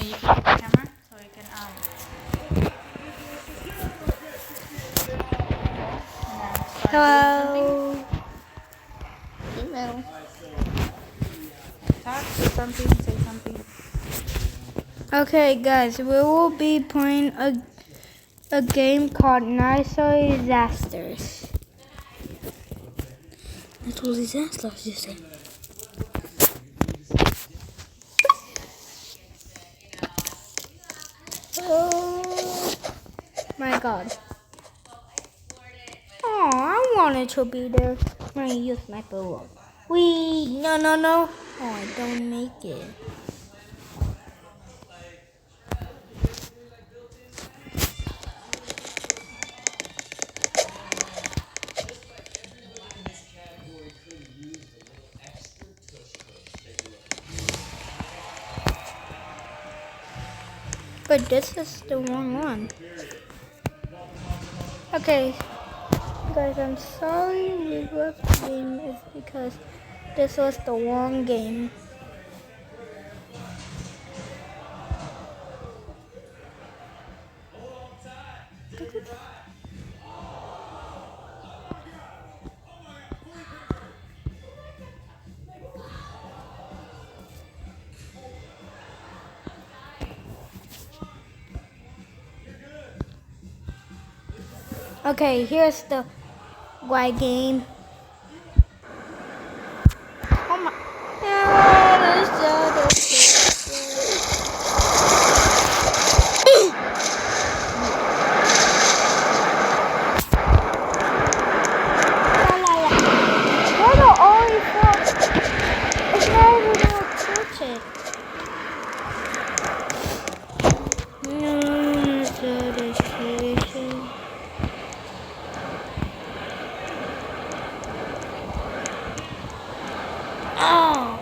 you can hit the camera so you can Hello. talk, say something, say something. Okay, guys, we will be playing a game called Natural Disasters. Natural disasters, you say? Oh my God! Oh, I wanted to be there when I use my bow. No. Oh, I don't make it. But this is the wrong one. Okay, guys, I'm sorry we left the game is because this was the wrong game. Okay, here's the white game. Oh my. Why do always fall? It's not even gonna touch it. Oh.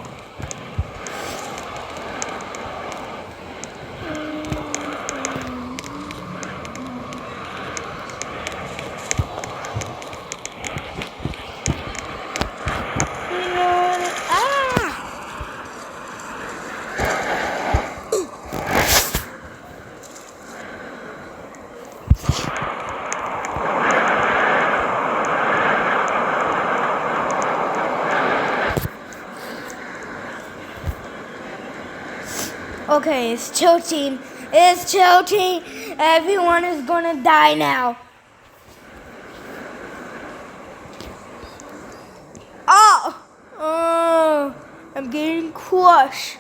Okay, it's tilting. It's tilting. Everyone is gonna die now. Oh, I'm getting crushed.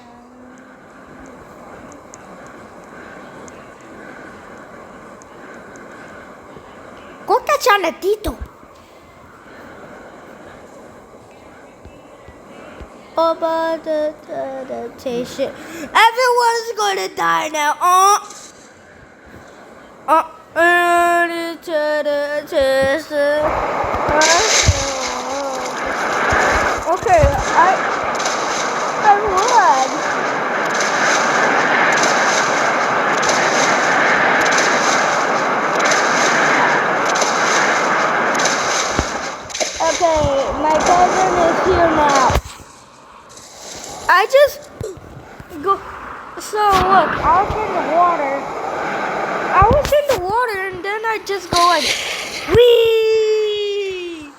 Corta chanetito. About the adaptation. Everyone's gonna die now. Okay, I won. Okay, my cousin is here now. I just go. So look, I was in the water. I was in the water, and then I just go like, wee.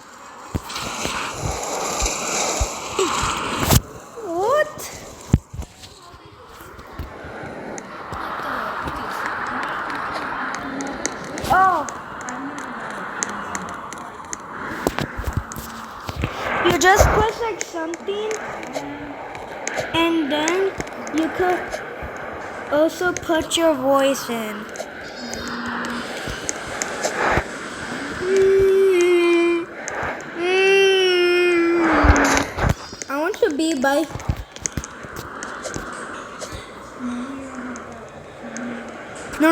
What? Oh. You just press like something, and then you could also put your voice in. I want to be by. No.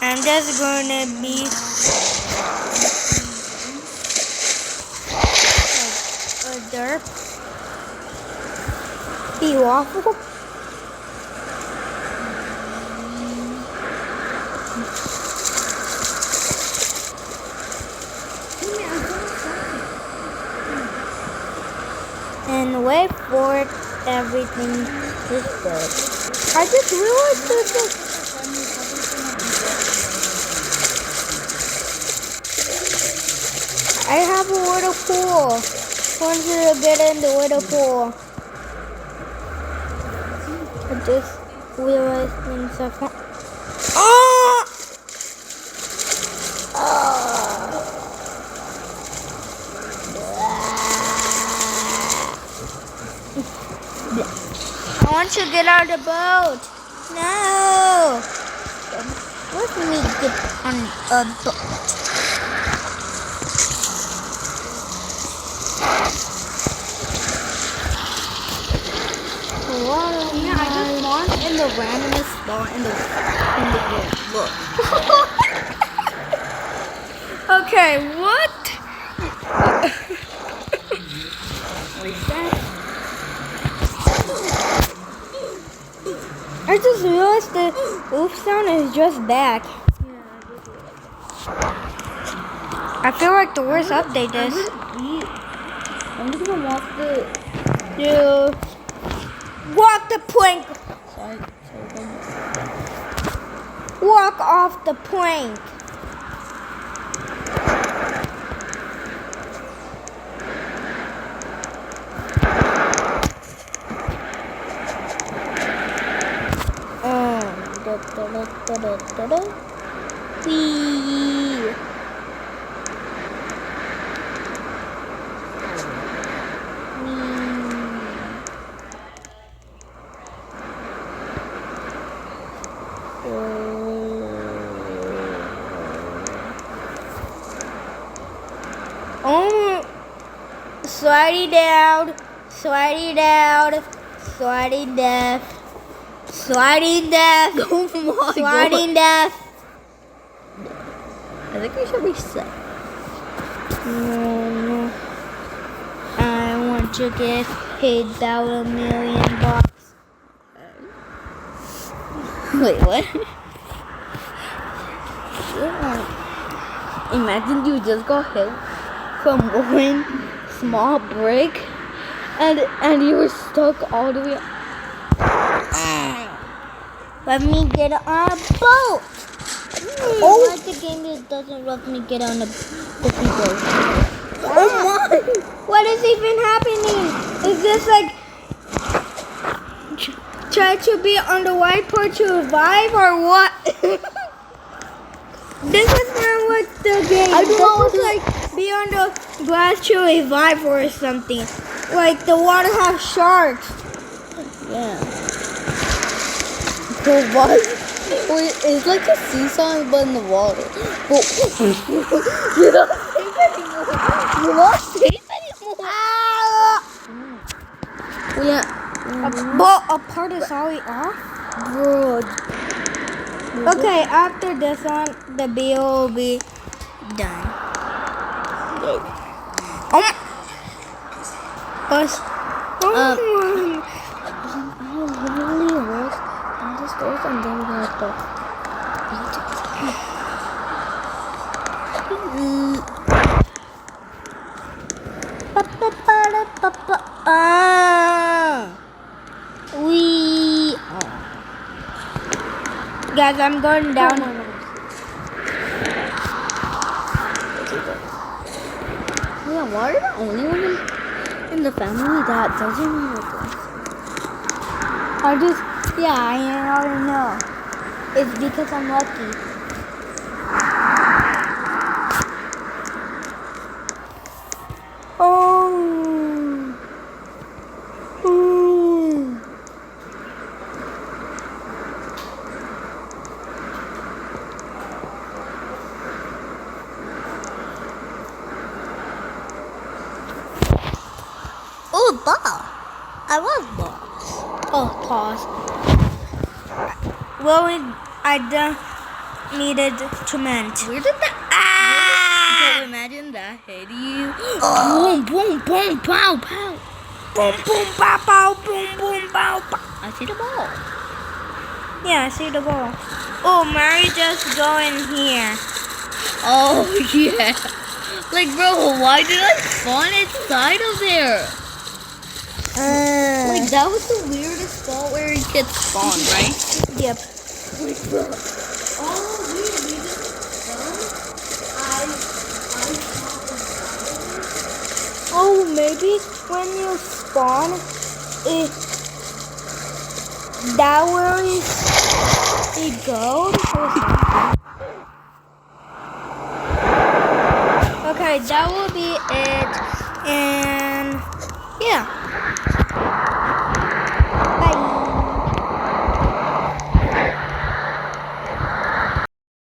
I'm just gonna be a derp. Be waffle. and wait for it, everything is good. I just realized this. I have a little pool. Want you to get in the little pool. I just realized things are fun. Oh! I want to get out of the boat. No. Let me get on a boat. Yeah, I just spawned in the randomest spot in the game. Look. Okay, what? I just realized the oof sound is just back. I feel like the worst update is. I'm just gonna walk the. You walk the plank. Sorry. Walk off the plank. Wee. Oh, sliding down, sliding down, sliding down, sliding down, Oh my sliding down. I think we should reset. No. I want to get paid about $1 million. Wait, what? Yeah. Imagine you just got hit from one small brick and you were stuck all the way. Let me get on a boat. Oh. Why the game just doesn't let me get on the boat? Oh my! What is even happening? Is this like try to be on the white part to revive or what? This is not what the game. I don't know. This is like be on the glass to revive or something. Like the water has sharks. Yeah. So what? Wait, it's like a seesaw but in the water. But you're not safe anymore. You're not safe anymore. Yeah. A part is already off? Bro. Okay, after this one, the video will be done. Us. I literally walked down the stairs and then we had to We. Guys, I'm going down. Yeah, why are the only one in the family that doesn't know what I already know. It's because I'm lucky. Oh. Oh, ball. I love balls. Oh, pause. Well, I don't needed to mend. Where did that? So imagine that hit you. Boom, boom, boom, pow, pow. Boom, boom, pow, pow, boom, boom, pow, pow. I see the ball. Yeah, I see the ball. Oh, Mary just go in here. Oh, yeah. Like, bro, why did I spawn inside of there? Like, that was the weirdest spot where it gets spawned, right? Yep. Like, bro. Oh, we just Oh, maybe when you spawn, that where it goes. Okay, that will be it. And yeah.